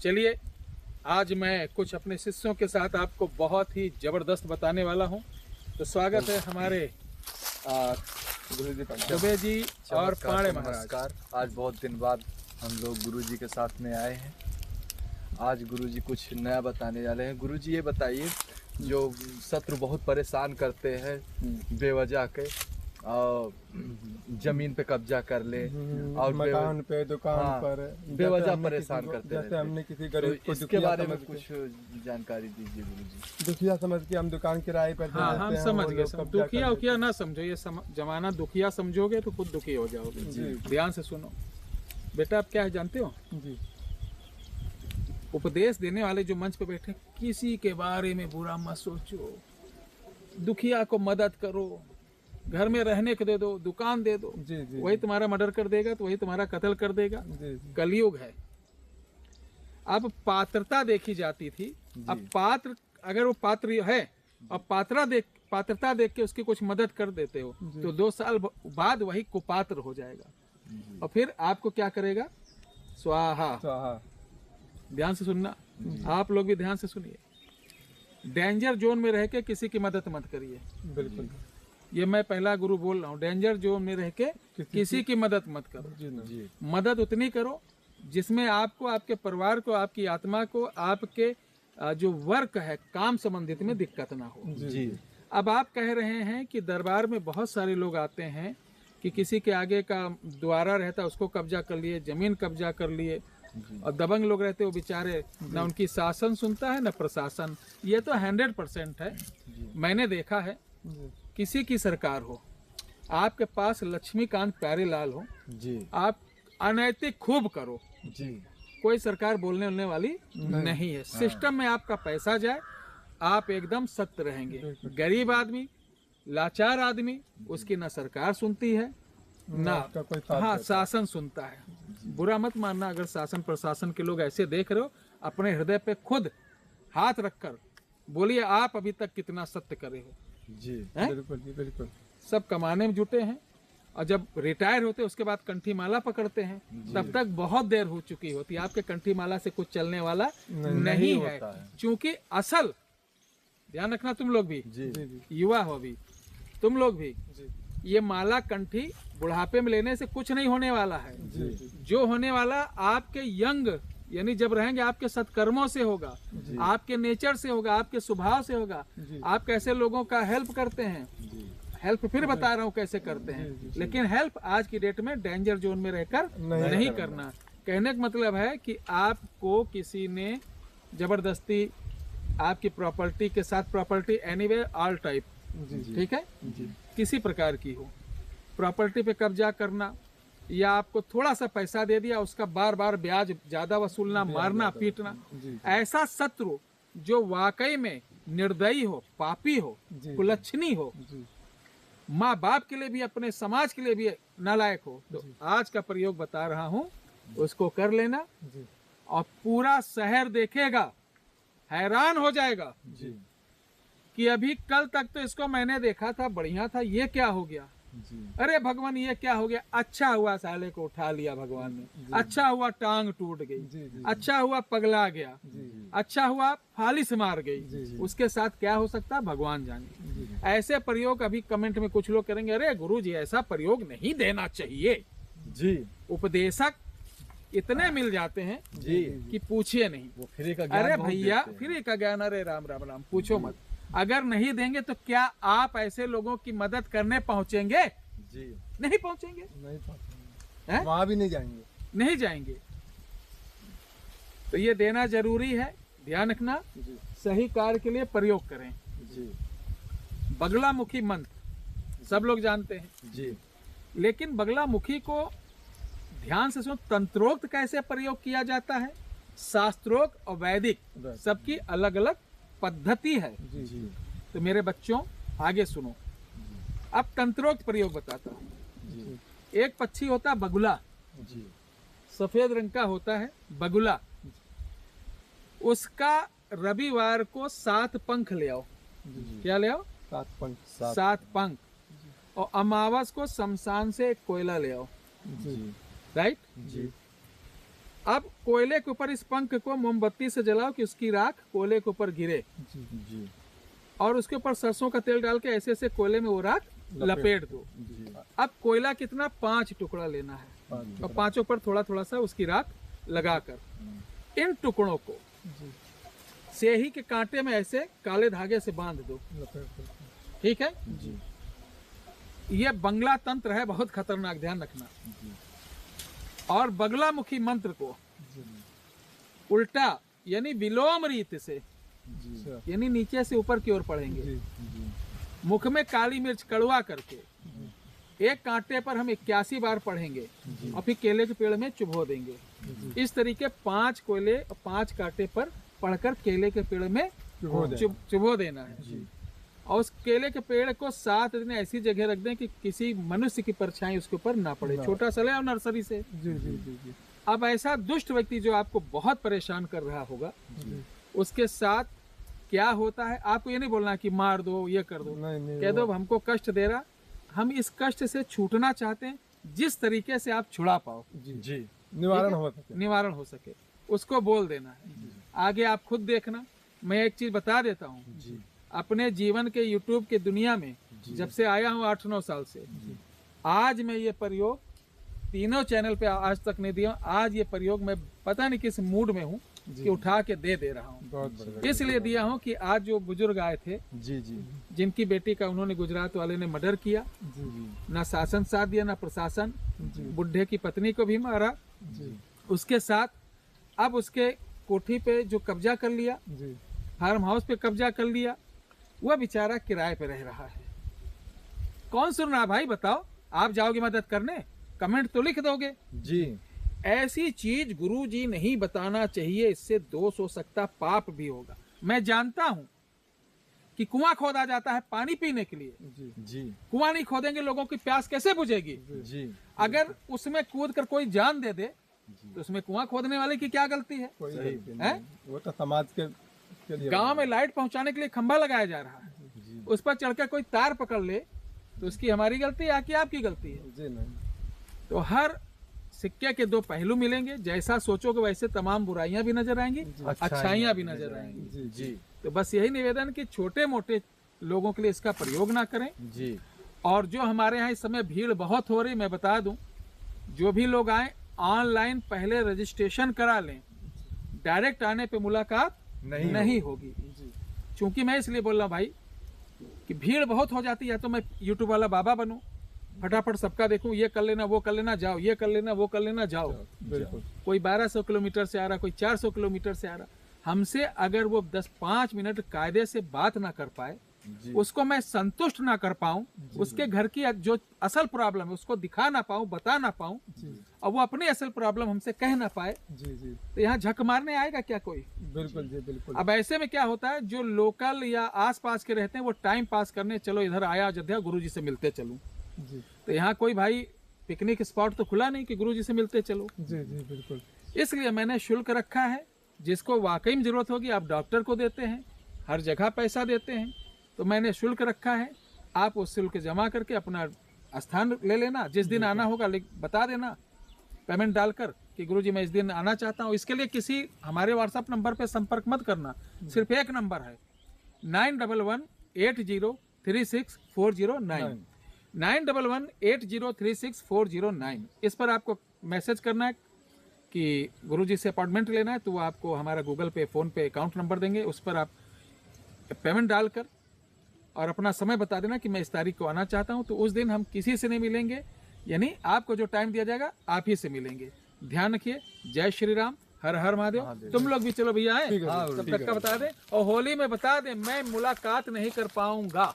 चलिए, आज मैं कुछ अपने शिष्यों के साथ आपको बहुत ही ज़बरदस्त बताने वाला हूं। तो स्वागत है हमारे दुबे जी और पाणे महाराज। आज बहुत दिन बाद हम लोग गुरुजी के साथ में आए हैं। आज गुरुजी कुछ नया बताने जा रहे हैं। गुरुजी ये बताइए, जो शत्रु बहुत परेशान करते हैं बेवजह के, और जमीन पे कब्जा कर ले और मकान पे, दुकान पर बेवजह परेशान करते हैं। जैसे हमने किसी गरीब को इसके बारे में कुछ जानकारी दीजिए गुरुजी। दुखिया समझ के हम दुकान किराए पर दे हाँ, देते हम हैं, समझ वो गए। लोग सब कब्जा दुखिया कर उखिया ना समझो, ये जमाना दुखिया समझोगे तो खुद दुखी हो जाओगे। जी। ध्यान से सुनो बेटा, आप क्या है जानते हो? जी। उपदेश देने वाले जो मंच पे बैठे, किसी के बारे में बुरा मत सोचो, दुखिया को मदद करो, घर में रहने को दे दो, दुकान दे दो। जी जी। वही तुम्हारा मर्डर कर देगा तो वही तुम्हारा कत्ल कर देगा। जी जी। कलयुग है। अब पात्रता देखी जाती थी। अब पात्र, अगर वो पात्र है और पात्रता देख के उसकी कुछ मदद कर देते हो तो 2 साल बाद वही कुपात्र हो जाएगा और फिर आपको क्या करेगा? स्वाहा। स्वाहा। ध्यान से सुनना, आप लोग भी ध्यान से सुनिए। डेंजर जोन में रह के किसी की मदद मत करिए। बिल्कुल, ये मैं पहला गुरु बोल रहा हूँ। डेंजर जोन में रह के किसी की मदद मत करो। जी। मदद उतनी करो जिसमें आपको, आपके परिवार को, आपकी आत्मा को, आपके जो वर्क है काम संबंधित में दिक्कत ना हो। जी। अब आप कह रहे हैं कि दरबार में बहुत सारे लोग आते हैं कि किसी के आगे का द्वारा रहता है उसको कब्जा कर लिए, जमीन कब्जा कर लिए, और दबंग लोग रहते वो बेचारे ना उनकी शासन सुनता है ना प्रशासन। ये तो 100% है। मैंने देखा है। किसी की सरकार हो, आपके पास लक्ष्मीकांत प्यारेलाल हो जी, आप अनैतिक खूब करो जी, कोई सरकार बोलने वाली नहीं है। सिस्टम में आपका पैसा जाए, आप एकदम सख्त रहेंगे। गरीब आदमी, लाचार आदमी, उसकी ना सरकार सुनती है ना हाँ शासन सुनता है। बुरा मत मानना अगर शासन प्रशासन के लोग ऐसे देख रहे हो। अपने हृदय पे खुद हाथ रखकर बोलिए, आप अभी तक कितना सत्य करे हो। जी, बिल्कुल जी, बिल्कुल। सब कमाने में जुटे हैं और जब रिटायर होते उसके बाद कंठी माला पकड़ते हैं, तब तक बहुत देर हो चुकी होती है। आपके कंठी माला से कुछ चलने वाला नहीं है, क्योंकि असल ध्यान रखना, तुम लोग भी जी, युवा हो, अभी तुम लोग भी, ये माला कंठी बुढ़ापे में लेने से कुछ नहीं होने वाला है। जो होने वाला आपके यंग, यानी जब रहेंगे आपके सत्कर्मों से होगा, आपके नेचर से होगा, आपके स्वभाव से होगा। आप कैसे लोगों का हेल्प करते हैं, हेल्प फिर बता रहा हूँ कैसे करते हैं। लेकिन हेल्प आज की डेट में डेंजर जोन में रहकर नहीं करना। कहने का मतलब है कि आपको किसी ने जबरदस्ती आपकी प्रॉपर्टी के साथ, प्रॉपर्टी एनीवे ऑल टाइप, ठीक है, किसी प्रकार की हो, प्रॉपर्टी पे कब्जा करना या आपको थोड़ा सा पैसा दे दिया उसका बार बार ब्याज ज्यादा वसूलना, मारना पीटना, ऐसा शत्रु जो वाकई में निर्दयी हो, पापी हो, कुलच्छनी हो, माँ बाप के लिए भी, अपने समाज के लिए भी नालायक हो, तो आज का प्रयोग बता रहा हूँ, उसको कर लेना और पूरा शहर देखेगा, हैरान हो जाएगा कि अभी कल तक तो इसको मैंने देखा था, बढ़िया था, ये क्या हो गया? अरे भगवान ये क्या हो गया? अच्छा हुआ साले को उठा लिया भगवान ने, अच्छा हुआ टांग टूट गई, अच्छा हुआ पगला गया, अच्छा हुआ फालिस मार गई। उसके साथ क्या हो सकता है भगवान जाने। ऐसे प्रयोग अभी कमेंट में कुछ लोग करेंगे, अरे गुरु जी ऐसा प्रयोग नहीं देना चाहिए जी। उपदेशक इतने मिल जाते हैं जी कि पूछिए नहीं। वो फ्री का ज्ञान, अरे भैया फ्री का ज्ञान, अरे राम राम राम, पूछो मत। अगर नहीं देंगे तो क्या आप ऐसे लोगों की मदद करने पहुंचेंगे? जी नहीं पहुंचेंगे, नहीं पहुंचेंगे, वहां भी नहीं जाएंगे, नहीं जाएंगे। तो ये देना जरूरी है, ध्यान रखना। सही कार्य के लिए प्रयोग करें जी। बगलामुखी मंत्र सब लोग जानते हैं जी, लेकिन बगलामुखी को ध्यान से सुनो। तंत्रोक्त कैसे प्रयोग किया जाता है, शास्त्रोक्त और वैदिक सबकी अलग अलग पद्धति है जी। तो मेरे बच्चों आगे सुनो। अब तंत्रोक्त प्रयोग बताता हूँ। एक पक्षी होता है बगुला जी, सफेद रंग का होता है बगुला। उसका रविवार को 7 पंख ले आओ। क्या ले आओ? 7 पंख। 7 पंख। और अमावस को शमशान से एक कोयला ले आओ। जी। राइट जी। अब कोयले के ऊपर इस पंख को मोमबत्ती से जलाओ कि उसकी राख कोयले के ऊपर गिरे, जी और उसके ऊपर सरसों का तेल डाल के ऐसे ऐसे कोयले में वो राख लपेट दो। जी अब कोयला कितना 5 टुकड़ा लेना है और 5 पर थोड़ा थोड़ा सा उसकी राख लगाकर इन टुकड़ों को सेही के कांटे में ऐसे काले धागे से बांध दो। ठीक है जी ये बंगला तंत्र है, बहुत खतरनाक, ध्यान रखना। और बगलामुखी मंत्र को उल्टा यानी विलोम रीत से, यानी नीचे से ऊपर की ओर पढ़ेंगे। मुख में काली मिर्च कड़वा करके एक कांटे पर हम 81 बार पढ़ेंगे और फिर केले के पेड़ में चुभो देंगे। इस तरीके 5 कोयले और 5 कांटे पर पढ़कर केले के पेड़ में चुभो देना है। और उस केले के पेड़ को 7 दिन ऐसी जगह रख दें कि किसी मनुष्य की परछाई उसके ऊपर ना पड़े। छोटा सा ले आओ नर्सरी से। अब ऐसा दुष्ट व्यक्ति जो आपको बहुत परेशान कर रहा होगा, उसके साथ क्या होता है आपको ये नहीं बोलना कि मार दो, ये कर दो, कह दो हमको कष्ट दे रहा, हम इस कष्ट से छूटना चाहते हैं, जिस तरीके से आप छुड़ा पाओ जी निवारण हो सके उसको बोल देना है। आगे आप खुद देखना। मैं एक चीज बता देता हूँ, अपने जीवन के YouTube के दुनिया में जब से आया हूँ 8-9 साल से, आज मैं ये प्रयोग तीनों चैनल पे आज तक नहीं दिया। आज ये प्रयोग मैं पता नहीं किस मूड में हूँ कि उठा के दे रहा हूँ। इसलिए दिया हूँ कि आज जो बुजुर्ग आए थे जिनकी बेटी का उन्होंने गुजरात वाले ने मर्डर किया, ना शासन साथ दिया ना प्रशासन, बुढ़े की पत्नी को भी मारा, उसके साथ अब उसके कोठी पे जो कब्जा कर लिया, फार्म हाउस पे कब्जा कर लिया, वह बेचारा किराए पे रह रहा है। कौन सुन रहा भाई बताओ? आप जाओगे मदद करने, कमेंट तो लिख दोगे जी। ऐसी चीज गुरुजी नहीं बताना चाहिए, इससे दोष हो सकता, पाप भी होगा। मैं जानता हूं कि कुआं खोदा जाता है पानी पीने के लिए जी। कुआं नहीं खोदेंगे लोगों की प्यास कैसे बुझेगी जी। अगर उसमें कूद कर कोई जान दे दे तो उसमें कुआं खोदने वाले की क्या गलती है? वो तो समाज के लिए गांव में लाइट पहुंचाने के लिए खंभा लगाया जा रहा है, उस पर चढ़कर कोई तार पकड़ ले तो उसकी हमारी गलती है कि आपकी गलती है? जी नहीं। तो हर सिक्के के 2 पहलू मिलेंगे। जैसा सोचोगे वैसे तमाम बुराइयां भी नजर आएंगी, अच्छाइयां भी नजर आएंगी। जी। तो बस यही निवेदन कि छोटे मोटे लोगों के लिए इसका प्रयोग ना करें। जी। और जो हमारे यहाँ इस समय भीड़ बहुत हो रही, मैं बता दूं, जो भी लोग आए ऑनलाइन पहले रजिस्ट्रेशन करा लें, डायरेक्ट आने पे मुलाकात नहीं होगी। क्योंकि मैं इसलिए बोल रहा हूँ भाई कि भीड़ बहुत हो जाती है, तो मैं यूट्यूब वाला बाबा बनूं, फटाफट सबका देखूं, ये कर लेना वो कर लेना जाओ, ये कर लेना वो कर लेना जाओ। बिल्कुल। कोई 1200 किलोमीटर से आ रहा, कोई 400 किलोमीटर से आ रहा, हमसे अगर वो 10-5 मिनट कायदे से बात ना कर पाए, उसको मैं संतुष्ट ना कर पाऊं, उसके घर की जो असल प्रॉब्लम है उसको दिखा ना पाऊं, बता ना पाऊं, और वो अपनी असल प्रॉब्लम हमसे कह ना पाए, तो यहाँ झक मारने आएगा क्या कोई? बिल्कुल जी बिल्कुल। अब ऐसे में क्या होता है, जो लोकल या आसपास के रहते हैं वो टाइम पास करने, चलो इधर आया अयोध्या गुरुजी से मिलते चलूं, तो यहाँ कोई भाई पिकनिक स्पॉट तो खुला नहीं कि गुरुजी से मिलते चलो। जी बिल्कुल। इसलिए मैंने शुल्क रखा है, जिसको वाकई में जरूरत होगी आप डॉक्टर को देते हैं, हर जगह पैसा देते हैं, तो मैंने शुल्क रखा है। आप उस शुल्क जमा करके अपना स्थान ले लेना, जिस दिन आना होगा बता देना पेमेंट डालकर कि गुरुजी मैं इस दिन आना चाहता हूँ। इसके लिए किसी हमारे व्हाट्सएप नंबर पे संपर्क मत करना, सिर्फ एक नंबर है 9118036409 9118036409। इस पर आपको मैसेज करना है कि गुरुजी से अपॉइंटमेंट लेना है, तो वो आपको हमारा गूगल पे फोन पे अकाउंट नंबर देंगे, उस पर आप पेमेंट डालकर और अपना समय बता देना कि मैं इस तारीख को आना चाहता हूं, तो उस दिन हम किसी से नहीं मिलेंगे, यानी आपको जो टाइम दिया जाएगा आप ही से मिलेंगे। ध्यान रखिए। जय श्री राम, हर हर महादेव। तुम लोग भी चलो भैया आए, तब तक का बता दें, और होली में बता दें मैं मुलाकात नहीं कर पाऊंगा।